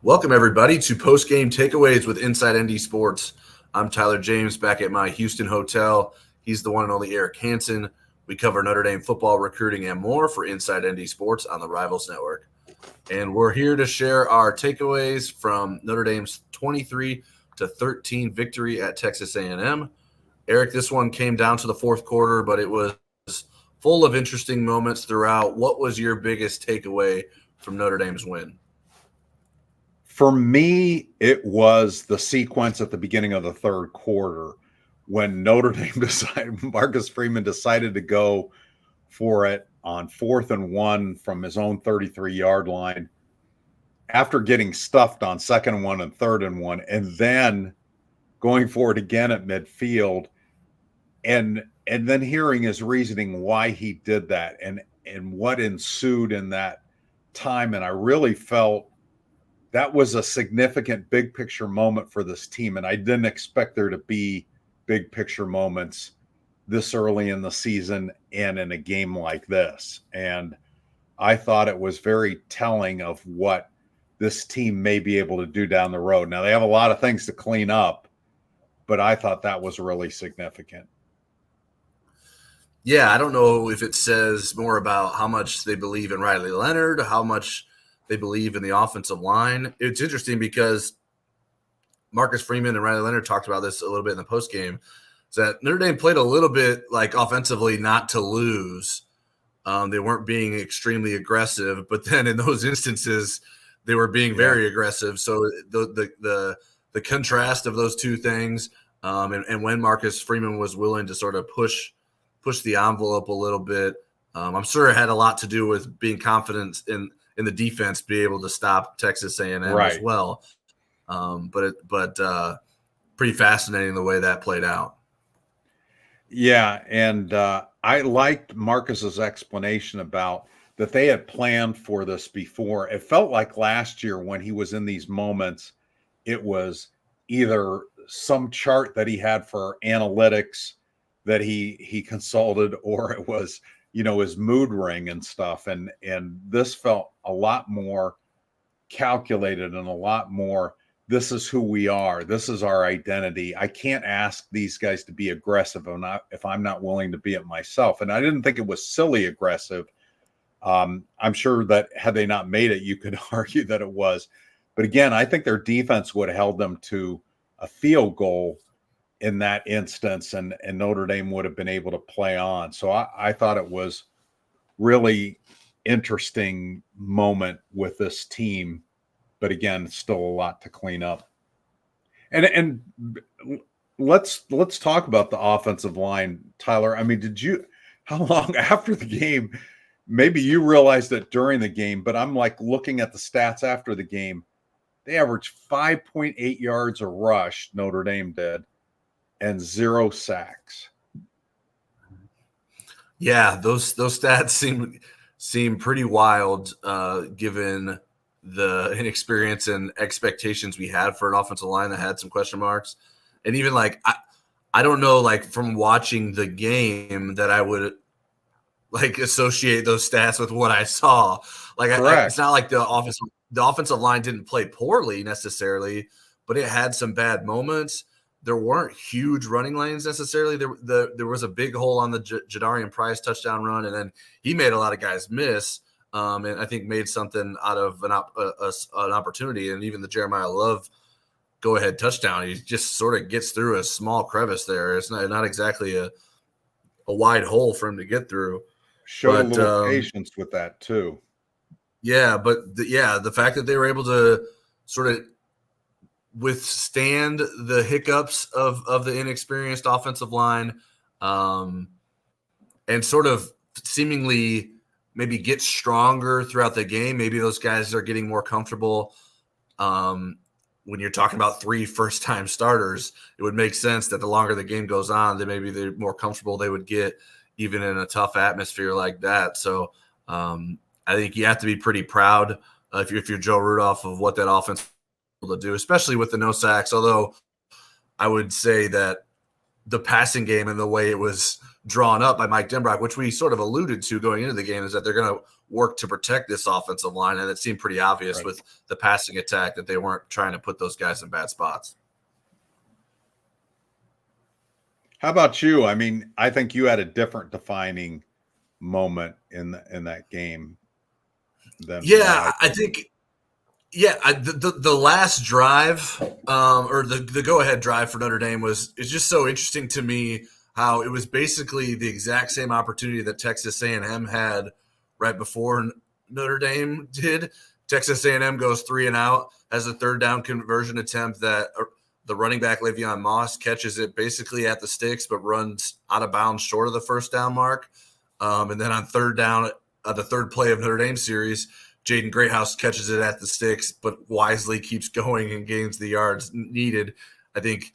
Welcome, everybody, to Postgame Takeaways with Inside ND Sports. I'm Tyler James back at my Houston hotel. He's the one and only Eric Hansen. We cover Notre Dame football, recruiting, and more for Inside ND Sports on the Rivals Network. And we're here to share our takeaways from Notre Dame's 23-13 victory at Texas A&M. Eric, this one came down to the fourth quarter, but it was full of interesting moments throughout. What was your biggest takeaway from Notre Dame's win? For me, it was the sequence at the beginning of the third quarter when Notre Dame Marcus Freeman decided to go for it on 4th and 1 from his own 33-yard line after getting stuffed on 2nd and 1 and 3rd and 1, and then going for it again at midfield, and then hearing his reasoning why he did that and what ensued in that time. And I really felt that was a significant big picture moment for this team. And I didn't expect there to be big picture moments this early in the season and in a game like this. And I thought it was very telling of what this team may be able to do down the road. Now, they have a lot of things to clean up, but I thought that was really significant. Yeah, I don't know if it says more about how much they believe in Riley Leonard, how much they believe in the offensive line. It's interesting because Marcus Freeman and Riley Leonard talked about this a little bit in the postgame, is that Notre Dame played a little bit like offensively not to lose. They weren't being extremely aggressive, but then in those instances, they were being very aggressive. So the contrast of those two things, and when Marcus Freeman was willing to sort of push the envelope a little bit, I'm sure it had a lot to do with being confident in the defense, be able to stop Texas A&M as well. But pretty fascinating the way that played out. Yeah, and I liked Marcus's explanation about that they had planned for this before. It felt like last year when he was in these moments, it was either some chart that he had for analytics that he consulted, or it was, his mood ring and stuff. And this felt a lot more calculated and a lot more, this is who we are. This is our identity. I can't ask these guys to be aggressive if I'm not willing to be it myself. And I didn't think it was silly aggressive. I'm sure that had they not made it, you could argue that it was. But again, I think their defense would have held them to a field goal in that instance, and Notre Dame would have been able to play on. So I thought it was really interesting moment with this team, but again, still a lot to clean up. And let's talk about the offensive line, Tyler. I mean, how long after the game? Maybe you realized it during the game, but I'm like looking at the stats after the game. They averaged 5.8 yards a rush, Notre Dame did, and 0 sacks. Yeah, those stats seem pretty wild, given the inexperience and expectations we had for an offensive line that had some question marks. And even I don't know, from watching the game that I would associate those stats with what I saw. It's not like the offensive line didn't play poorly necessarily, but it had some bad moments. There weren't huge running lanes necessarily. There was a big hole on the Jadarian Price touchdown run, and then he made a lot of guys miss, and I think made something out of an opportunity. And even the Jeremiah Love go-ahead touchdown, he just sort of gets through a small crevice there. It's not exactly a wide hole for him to get through. Showed a little patience with that too. Yeah, but the fact that they were able to sort of withstand the hiccups of the inexperienced offensive line, and sort of seemingly maybe get stronger throughout the game. Maybe those guys are getting more comfortable. When you're talking about 3 first-time starters, it would make sense that the longer the game goes on, that maybe the more comfortable they would get, even in a tough atmosphere like that. So I think you have to be pretty proud if you're Joe Rudolph of what that offense to do, especially with the no sacks. Although I would say that the passing game and the way it was drawn up by Mike Denbrock, which we sort of alluded to going into the game, is that they're going to work to protect this offensive line. And it seemed pretty obvious with the passing attack that they weren't trying to put those guys in bad spots. How about you? I mean, I think you had a different defining moment in that game than I think the last drive or the go-ahead drive for Notre Dame is just so interesting to me, how it was basically the exact same opportunity that Texas A&M had right before Notre Dame did. Texas A&M goes 3 and out, has a third down conversion attempt that the running back Le'Veon Moss catches it basically at the sticks, but runs out of bounds short of the first down mark. And then on third down, the third play of Notre Dame series, Jaden Greathouse catches it at the sticks, but wisely keeps going and gains the yards needed. I think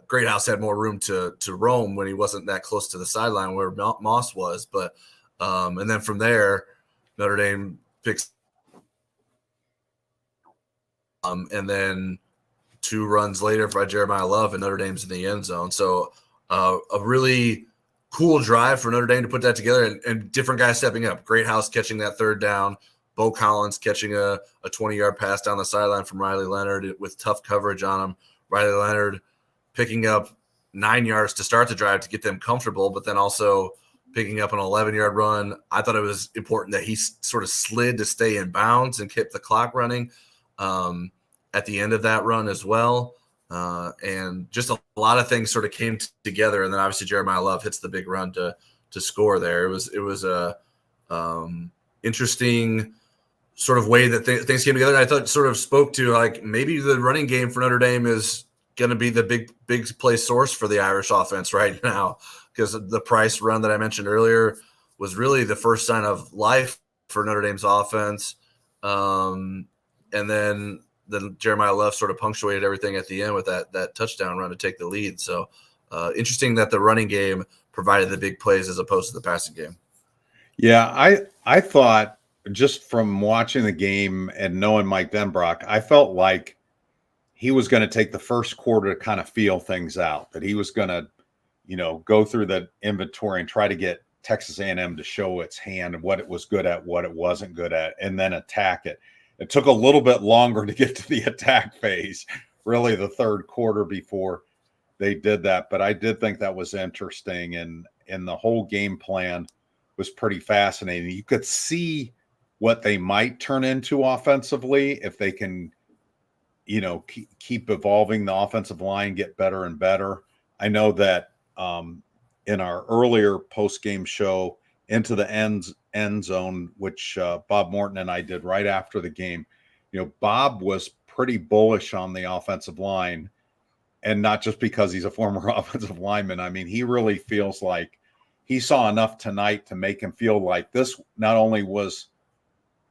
Greathouse had more room to roam when he wasn't that close to the sideline where Moss was. But and then from there, Notre Dame picks and then 2 runs later by Jeremiah Love, and Notre Dame's in the end zone. So a really cool drive for Notre Dame to put that together, and different guys stepping up. Greathouse catching that third down, Bo Collins catching a 20-yard pass down the sideline from Riley Leonard with tough coverage on him. Riley Leonard picking up 9 yards to start the drive to get them comfortable, but then also picking up an 11-yard run. I thought it was important that he sort of slid to stay in bounds and kept the clock running at the end of that run as well. And just a lot of things sort of came together. And then obviously Jeremiah Love hits the big run to score there. It was a interesting sort of way that things came together. And I thought it sort of spoke to like maybe the running game for Notre Dame is going to be the big play source for the Irish offense right now, because the Price run that I mentioned earlier was really the first sign of life for Notre Dame's offense. And then Jeremiah Love sort of punctuated everything at the end with that touchdown run to take the lead. So interesting that the running game provided the big plays as opposed to the passing game. Yeah, I thought, just from watching the game and knowing Mike Denbrock, I felt like he was going to take the first quarter to kind of feel things out, that he was going to, go through the inventory and try to get Texas A&M to show its hand and what it was good at, what it wasn't good at, and then attack it. It took a little bit longer to get to the attack phase, really the third quarter, before they did that. But I did think that was interesting, and the whole game plan was pretty fascinating. You could see what they might turn into offensively if they can, keep evolving the offensive line, get better and better. I know that in our earlier post-game show, Into the End Zone, which Bob Morton and I did right after the game, Bob was pretty bullish on the offensive line, and not just because he's a former offensive lineman. I mean, he really feels like he saw enough tonight to make him feel like this not only was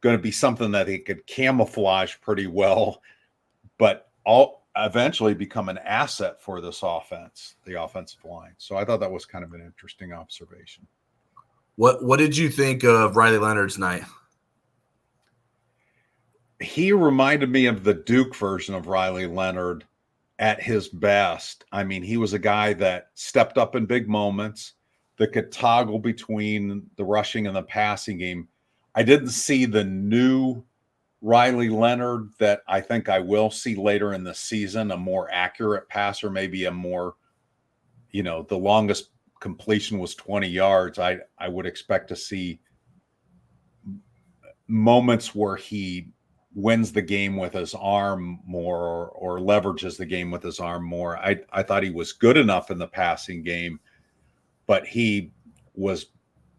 going to be something that he could camouflage pretty well, but eventually become an asset for this offense, the offensive line. So I thought that was kind of an interesting observation. What did you think of Riley Leonard's night? He reminded me of the Duke version of Riley Leonard at his best. I mean, he was a guy that stepped up in big moments, that could toggle between the rushing and the passing game. I didn't see the new Riley Leonard that I think I will see later in the season, a more accurate passer, maybe a more, the longest completion was 20 yards. I would expect to see moments where he wins the game with his arm more, or leverages the game with his arm more. I thought he was good enough in the passing game, but he was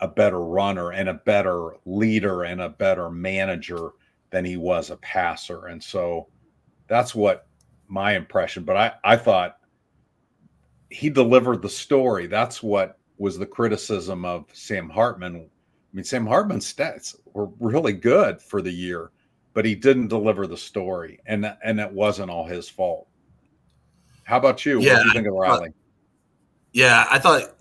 a better runner and a better leader and a better manager than he was a passer. And so that's what my impression, but I thought he delivered the story. That's what was the criticism of Sam Hartman. I mean, Sam Hartman's stats were really good for the year, but he didn't deliver the story, and it wasn't all his fault. How about you? Yeah, what do you think of Riley? I thought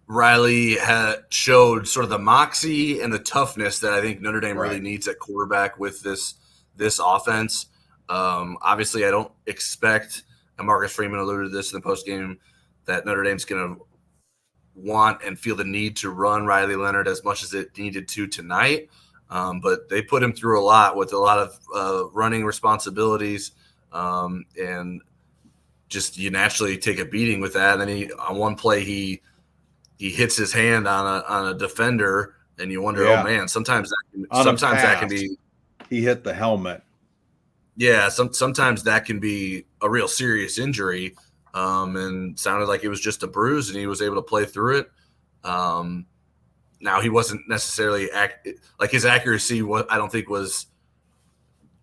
Riley had showed sort of the moxie and the toughness that I think Notre Dame really needs at quarterback with this offense. Obviously, I don't expect, and Marcus Freeman alluded to this in the postgame, that Notre Dame's going to want and feel the need to run Riley Leonard as much as it needed to tonight. But they put him through a lot with a lot of running responsibilities, and just you naturally take a beating with that. And then on one play he hits his hand on a defender, and you wonder, oh man, sometimes that can be. He hit the helmet. Yeah, sometimes that can be a real serious injury, and sounded like it was just a bruise, and he was able to play through it. Now he wasn't necessarily like his accuracy. I don't think was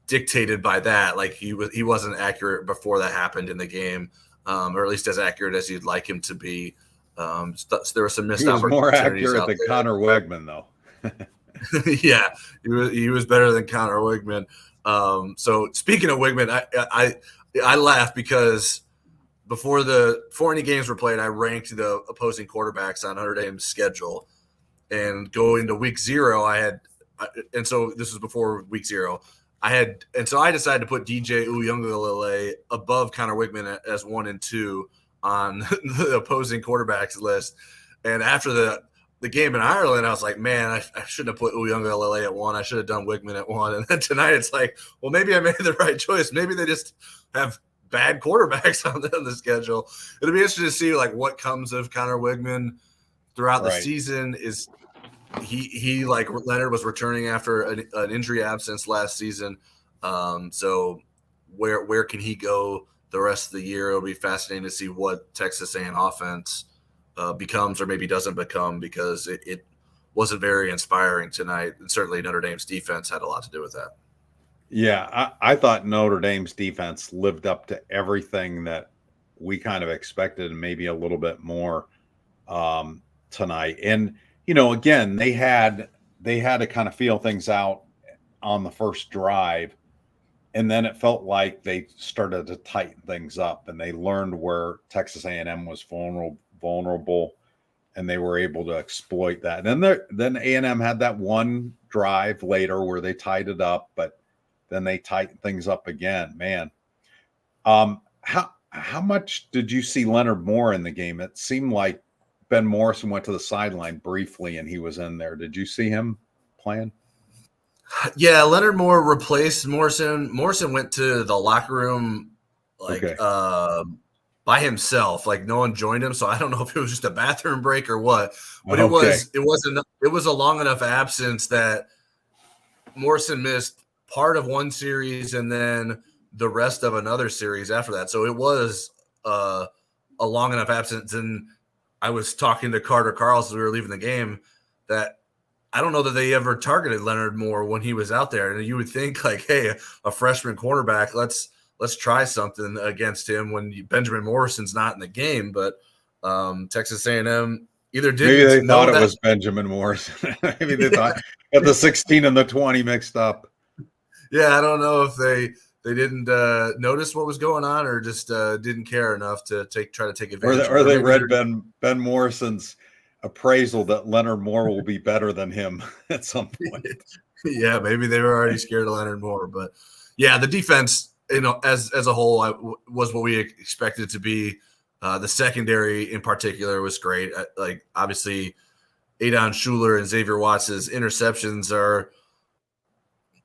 dictated by that. Like he wasn't accurate before that happened in the game, or at least as accurate as you'd like him to be. So there were some missed opportunities. More accurate than Connor Weigman, though. Yeah, he was better than Connor Weigman. So speaking of Weigman, I laugh because before any games were played, I ranked the opposing quarterbacks on Notre Dame's schedule, and going to week 0, and so this was before week 0. So I decided to put DJ Uiagalelei above Connor Weigman as 1 and 2 on the opposing quarterbacks list. And after the game in Ireland, I was like, man, I shouldn't have put Uiagalelei at 1. I should have done Weigman at 1. And then tonight it's like, well, maybe I made the right choice. Maybe they just have bad quarterbacks on the schedule. It'll be interesting to see like what comes of Connor Weigman throughout the season. Is he like Leonard was returning after an injury absence last season. So where can he go the rest of the year? It'll be fascinating to see what Texas A&M offense becomes or maybe doesn't become, because it wasn't very inspiring tonight. And certainly Notre Dame's defense had a lot to do with that. Yeah, I thought Notre Dame's defense lived up to everything that we kind of expected, and maybe a little bit more tonight. And, again, they had to kind of feel things out on the first drive. And then it felt like they started to tighten things up, and they learned where Texas A&M was vulnerable, and they were able to exploit that. And then A&M had that one drive later where they tied it up, but then they tightened things up again. Man, how much did you see Leonard Moore in the game? It seemed like Ben Morrison went to the sideline briefly, and he was in there. Did you see him playing? Yeah, Leonard Moore replaced Morrison. Morrison went to the locker room by himself. Like no one joined him, so I don't know if it was just a bathroom break or what. But it was a long enough absence that Morrison missed part of one series and then the rest of another series after that. So it was a long enough absence. And I was talking to Carter Carls as we were leaving the game that I don't know that they ever targeted Leonard Moore when he was out there. And you would think like, hey, a freshman cornerback, let's try something against him when Benjamin Morrison's not in the game. But Texas A&M either didn't. Maybe they thought it was Benjamin Morrison. Maybe they thought got the 16 and the 20 mixed up. Yeah, I don't know if they didn't notice what was going on, or just didn't care enough to try to take advantage. Or they read Ben Morrison's appraisal that Leonard Moore will be better than him at some point. Yeah, maybe they were already scared of Leonard Moore, but yeah, the defense, as a whole, was what we expected it to be. The secondary in particular was great. Like obviously, Adon Schuler and Xavier Watts' interceptions are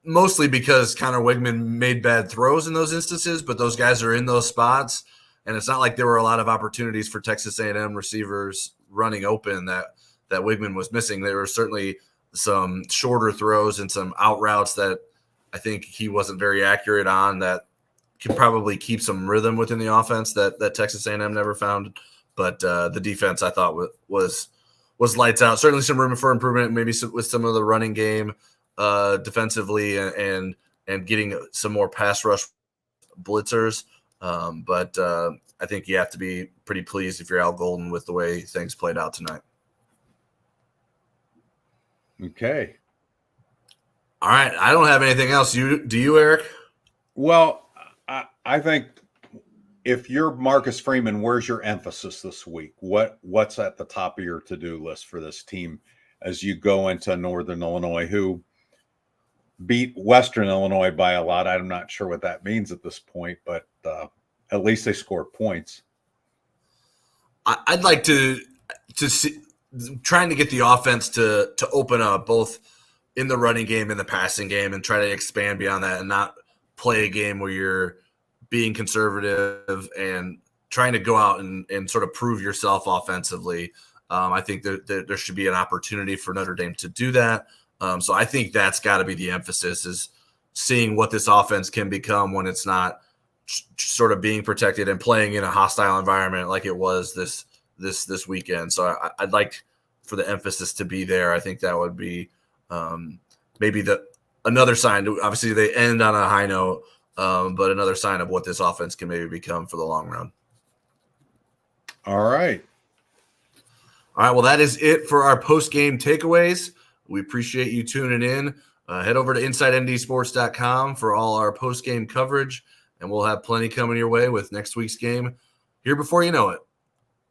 mostly because Connor Weigman made bad throws in those instances, but those guys are in those spots, and it's not like there were a lot of opportunities for Texas A&M receivers running open that Weigman was missing. There were certainly some shorter throws and some out routes that I think he wasn't very accurate on that could probably keep some rhythm within the offense that Texas A&M never found. But the defense, I thought, was lights out. Certainly some room for improvement, maybe with some of the running game defensively and getting some more pass rush blitzers. But I think you have to be pretty pleased if you're Al Golden with the way things played out tonight. Okay. All right. I don't have anything else. Do you, Eric? Well, I think if you're Marcus Freeman, where's your emphasis this week? What's at the top of your to-do list for this team as you go into Northern Illinois, who beat Western Illinois by a lot? I'm not sure what that means at this point, but at least they scored points. I'd like to to see, trying to get the offense to open up both in the running game and the passing game, and try to expand beyond that, and not play a game where you're being conservative and trying to go out and sort of prove yourself offensively. I think that there should be an opportunity for Notre Dame to do that. So I think that's got to be the emphasis, is seeing what this offense can become when it's not sort of being protected and playing in a hostile environment like it was this weekend. So I'd like for the emphasis to be there. I think that would be maybe another sign. Obviously, they end on a high note, but another sign of what this offense can maybe become for the long run. All right. All right, well, that is it for our post-game takeaways. We appreciate you tuning in. Head over to InsideNDSports.com for all our post-game coverage, and we'll have plenty coming your way with next week's game here before you know it.